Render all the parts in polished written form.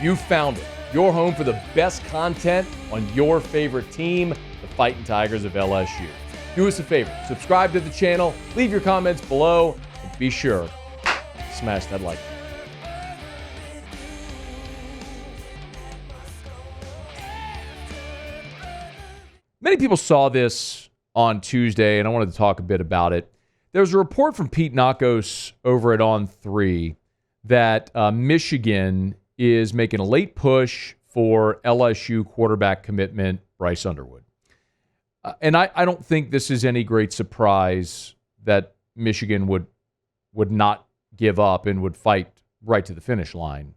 You found it. Your home for the best content on your favorite team, the Fighting Tigers of LSU. Do us a favor. Subscribe to the channel. Leave your comments below. And be sure to smash that like button. Many people saw this on Tuesday, and I wanted to talk a bit about it. There was a report from Pete Nakos over at On3 that Michigan is making a late push for LSU quarterback commitment, Bryce Underwood. And I don't think this is any great surprise that Michigan would not give up and would fight right to the finish line.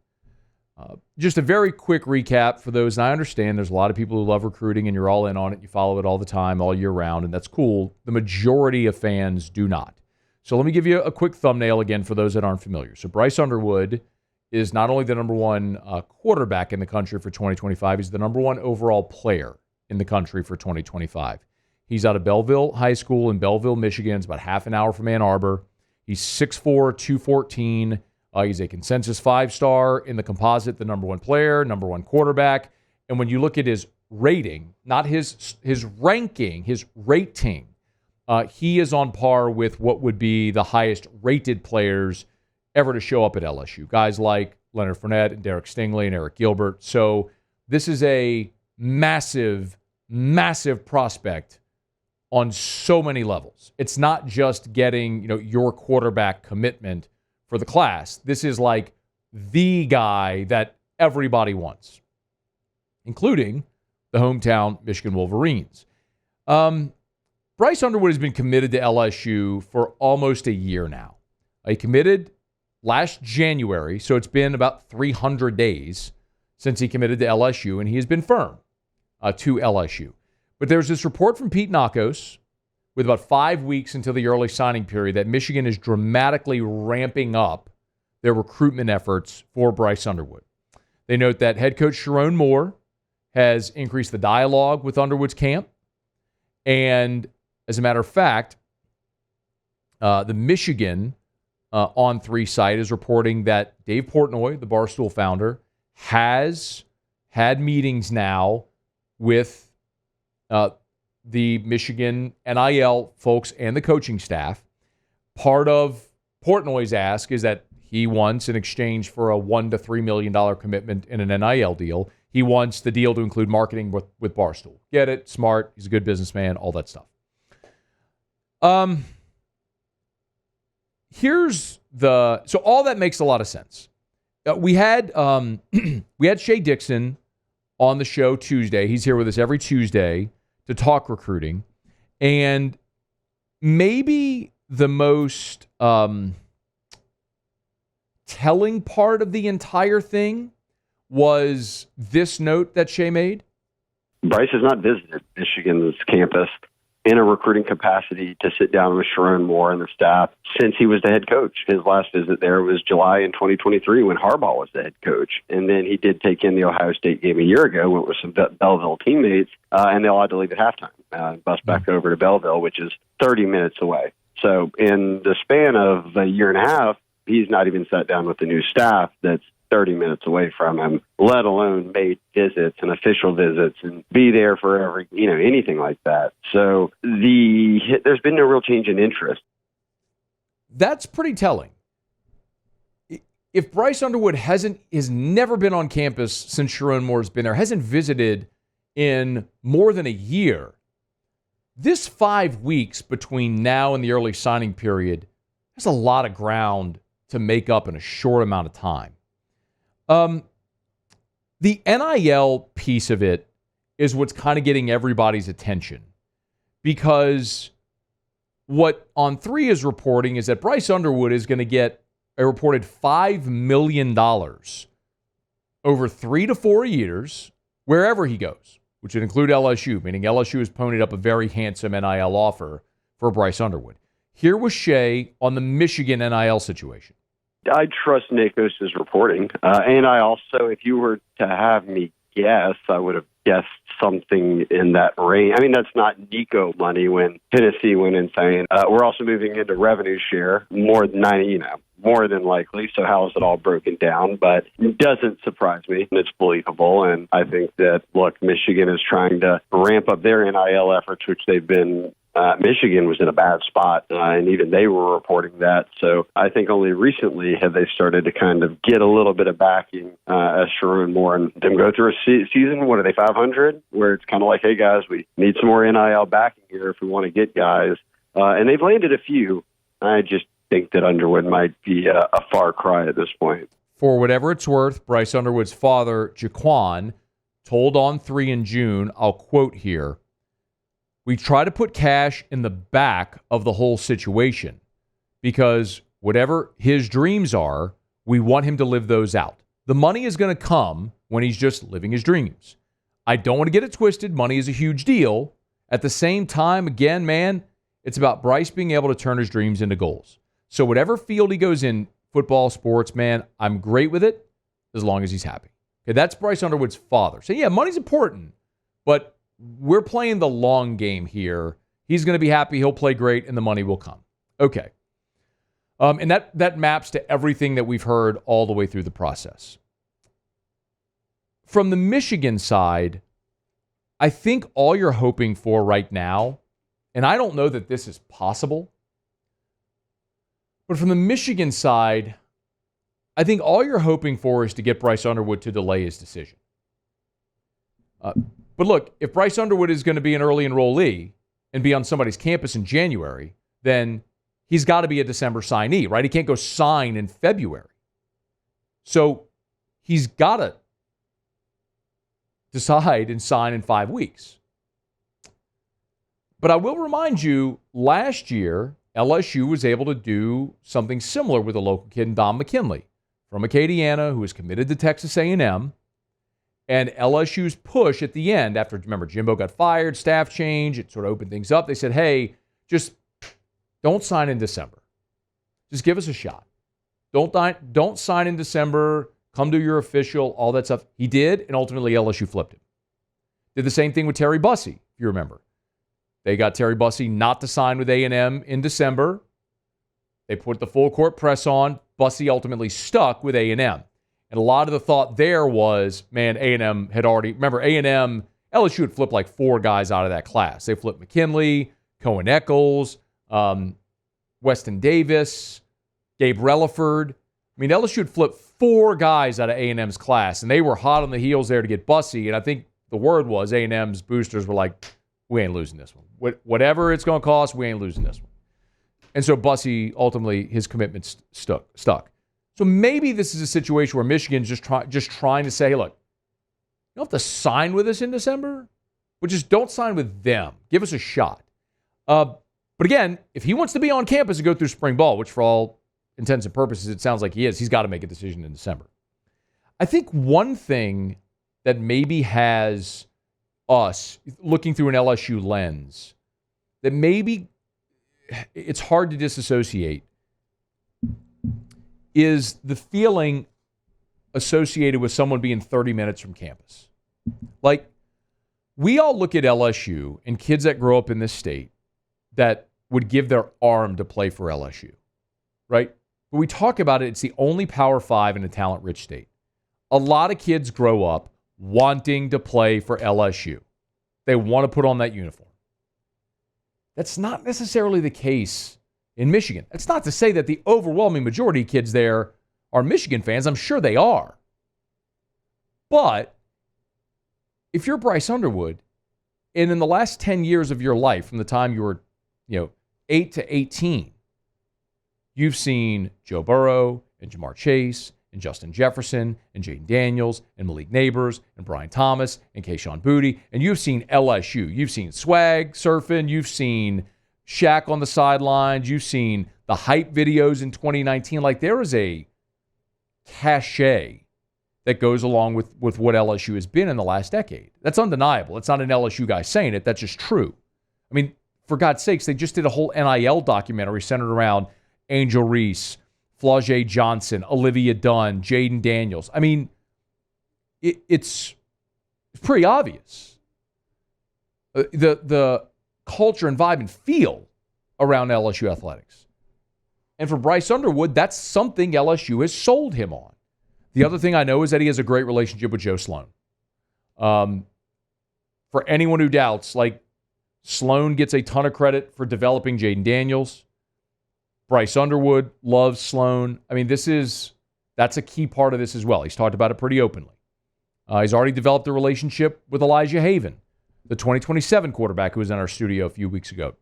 Just a very quick recap for those, and I understand there's a lot of people who love recruiting and you're all in on it. You follow it all the time, all year round, and that's cool. The majority of fans do not. So let me give you a quick thumbnail again for those that aren't familiar. So Bryce Underwood is not only the number one quarterback in the country for 2025, he's the number one overall player in the country for 2025. He's out of Belleville High School in Belleville, Michigan. It's about half an hour from Ann Arbor. He's 6'4", 214. He's a consensus 5-star in the composite, the number one player, number one quarterback. And when you look at his rating, not his ranking, his rating, he is on par with what would be the highest rated players ever to show up at LSU. Guys like Leonard Fournette and Derek Stingley and Eric Gilbert. So this is a massive, massive prospect on so many levels. It's not just getting, your quarterback commitment for the class. This is like the guy that everybody wants, including the hometown Michigan Wolverines. Bryce Underwood has been committed to LSU for almost a year now. He committed last January, so it's been about 300 days since he committed to LSU, and he has been firm to LSU. But there's this report from Pete Nakos with about 5 weeks until the early signing period that Michigan is dramatically ramping up their recruitment efforts for Bryce Underwood. They note that head coach Sharon Moore has increased the dialogue with Underwood's camp, and as a matter of fact, the Michigan On3 site is reporting that Dave Portnoy, the Barstool founder, has had meetings now with the Michigan NIL folks and the coaching staff. Part of Portnoy's ask is that he wants, in exchange for a $1 to $3 million commitment in an NIL deal, he wants the deal to include marketing with Barstool. Get it? Smart. He's a good businessman. All that stuff. So all that makes a lot of sense. We had Shea Dixon on the show Tuesday. He's here with us every Tuesday to talk recruiting. And maybe the most telling part of the entire thing was this note that Shea made. Bryce has not visited Michigan's campus in a recruiting capacity to sit down with Sharon Moore and the staff since he was the head coach. His last visit there was July in 2023 when Harbaugh was the head coach. And then he did take in the Ohio State game a year ago, went with some Belleville teammates, and they all had to leave at halftime, bus back over to Belleville, which is 30 minutes away. So in the span of a year and a half, he's not even sat down with the new staff that's 30 minutes away from him, let alone made visits and official visits and be there for every, anything like that. So there's been no real change in interest. That's pretty telling. If Bryce Underwood has never been on campus since Sharon Moore's been there, hasn't visited in more than a year, this 5 weeks between now and the early signing period, there's a lot of ground to make up in a short amount of time. The NIL piece of it is what's kind of getting everybody's attention, because what On3 is reporting is that Bryce Underwood is going to get a reported $5 million over 3 to 4 years wherever he goes, which would include LSU, meaning LSU has ponied up a very handsome NIL offer for Bryce Underwood. Here was Shea on the Michigan NIL situation. I trust Nakos' reporting. And I also, if you were to have me guess, I would have guessed something in that range. I mean, that's not Nico money when Tennessee went insane. We're also moving into revenue share, more than more than likely. So how is it all broken down? But it doesn't surprise me. It's believable. And I think that, look, Michigan is trying to ramp up their NIL efforts, which they've been Michigan was in a bad spot, and even they were reporting that. So I think only recently have they started to kind of get a little bit of backing as Sharon Moore and them go through a season. What are they, 500? Where it's kind of like, hey, guys, we need some more NIL backing here if we want to get guys. And they've landed a few. I just think that Underwood might be a far cry at this point. For whatever it's worth, Bryce Underwood's father, Jaquin, told On3 in June, I'll quote here, "We try to put cash in the back of the whole situation because whatever his dreams are, we want him to live those out. The money is going to come when he's just living his dreams. I don't want to get it twisted. Money is a huge deal. At the same time, again, man, it's about Bryce being able to turn his dreams into goals. So whatever field he goes in, football, sports, man, I'm great with it as long as he's happy." Okay, that's Bryce Underwood's father. So yeah, money's important, but we're playing the long game here. He's going to be happy. He'll play great, and the money will come. Okay. And that maps to everything that we've heard all the way through the process. From the Michigan side, I think all you're hoping for right now, and I don't know that this is possible, but from the Michigan side, I think all you're hoping for is to get Bryce Underwood to delay his decision. But look, if Bryce Underwood is going to be an early enrollee and be on somebody's campus in January, then he's got to be a December signee, right? He can't go sign in February. So he's got to decide and sign in 5 weeks. But I will remind you, last year, LSU was able to do something similar with a local kid, Dom McKinley, from Acadiana, who was committed to Texas A&M. And LSU's push at the end, after, remember, Jimbo got fired, staff change, it sort of opened things up. They said, hey, just don't sign in December. Just give us a shot. Don't sign in December. Come do your official, all that stuff. He did, and ultimately LSU flipped him. Did the same thing with Terry Bussey, if you remember. They got Terry Bussey not to sign with A&M in December. They put the full court press on. Bussey ultimately stuck with A&M. And a lot of the thought there was, man, A&M had already, remember, A&M, LSU had flipped like 4 guys out of that class. They flipped McKinley, Cohen Eccles, Weston Davis, Gabe Relaford. I mean, LSU had flipped 4 guys out of A&M's class, and they were hot on the heels there to get Bussey. And I think the word was A&M's boosters were like, we ain't losing this one. Whatever it's going to cost, we ain't losing this one. And so Bussey, ultimately, his commitment stuck. So maybe this is a situation where Michigan's just trying to say, hey, look, you don't have to sign with us in December, but just don't sign with them. Give us a shot. But again, if he wants to be on campus and go through spring ball, which for all intents and purposes it sounds like he is, he's got to make a decision in December. I think one thing that maybe has us looking through an LSU lens that maybe it's hard to disassociate is the feeling associated with someone being 30 minutes from campus. Like, we all look at LSU and kids that grow up in this state that would give their arm to play for LSU, right? But we talk about it, it's the only Power 5 in a talent-rich state. A lot of kids grow up wanting to play for LSU. They want to put on that uniform. That's not necessarily the case in Michigan. That's not to say that the overwhelming majority of kids there are Michigan fans. I'm sure they are. But if you're Bryce Underwood, and in the last 10 years of your life, from the time you were, 8 to 18, you've seen Joe Burrow and Jamar Chase and Justin Jefferson and Jaden Daniels and Malik Neighbors and Brian Thomas and Kayshon Boutte, and you've seen LSU. You've seen Swag surfing. You've seen Shaq on the sidelines. You've seen the hype videos in 2019. Like, there is a cachet that goes along with what LSU has been in the last decade. That's undeniable. It's not an LSU guy saying it. That's just true. I mean, for God's sakes, they just did a whole NIL documentary centered around Angel Reese, Flau'jae Johnson, Olivia Dunn, Jaden Daniels. I mean, it's It's pretty obvious. The culture and vibe and feel around LSU athletics. And for Bryce Underwood, that's something LSU has sold him on. The other thing I know is that he has a great relationship with Joe Sloan. For anyone who doubts, like, Sloan gets a ton of credit for developing Jaden Daniels. Bryce Underwood loves Sloan. I mean, that's a key part of this as well. He's talked about it pretty openly. He's already developed a relationship with Elijah Haven, the 2027 quarterback who was in our studio a few weeks ago.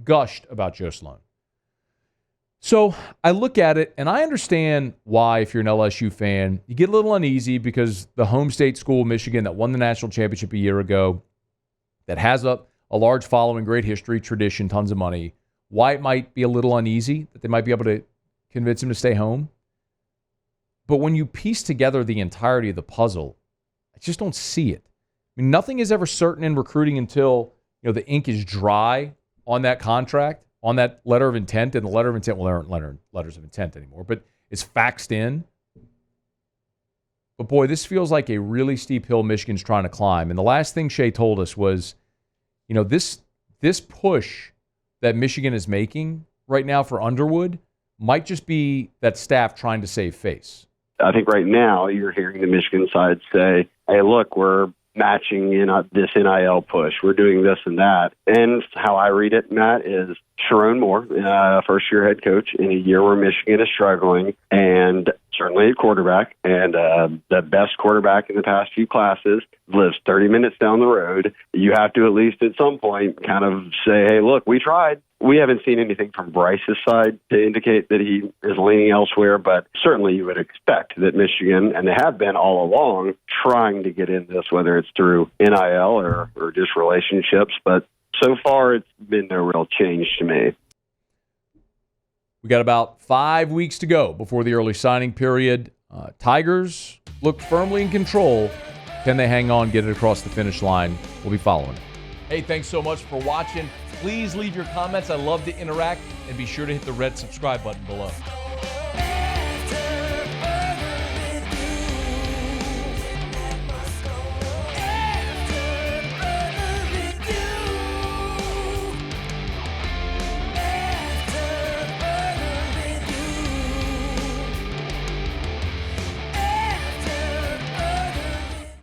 Gushed about Joe Sloan. So I look at it, and I understand why, if you're an LSU fan, you get a little uneasy because the home state school, Michigan, that won the national championship a year ago, that has a large following, great history, tradition, tons of money, why it might be a little uneasy, that they might be able to convince him to stay home. But when you piece together the entirety of the puzzle, I just don't see it. I mean, nothing is ever certain in recruiting until, the ink is dry on that contract, on that letter of intent, and the letter of intent, well, there aren't letters of intent anymore, but it's faxed in. But boy, this feels like a really steep hill Michigan's trying to climb. And the last thing Shea told us was, this push that Michigan is making right now for Underwood might just be that staff trying to save face. I think right now you're hearing the Michigan side say, hey, look, we're matching in this NIL push. We're doing this and that. And how I read it, Matt, is Sharon Moore, first-year head coach in a year where Michigan is struggling, and certainly a quarterback, and the best quarterback in the past few classes, lives 30 minutes down the road. You have to at least at some point kind of say, hey, look, we tried. We haven't seen anything from Bryce's side to indicate that he is leaning elsewhere, but certainly you would expect that Michigan, and they have been all along, trying to get in this, whether it's through NIL or just relationships. But so far, it's been no real change to me. We got about 5 weeks to go before the early signing period. Tigers look firmly in control. Can they hang on, get it across the finish line? We'll be following. Hey, thanks so much for watching. Please leave your comments. I love to interact. And be sure to hit the red subscribe button below.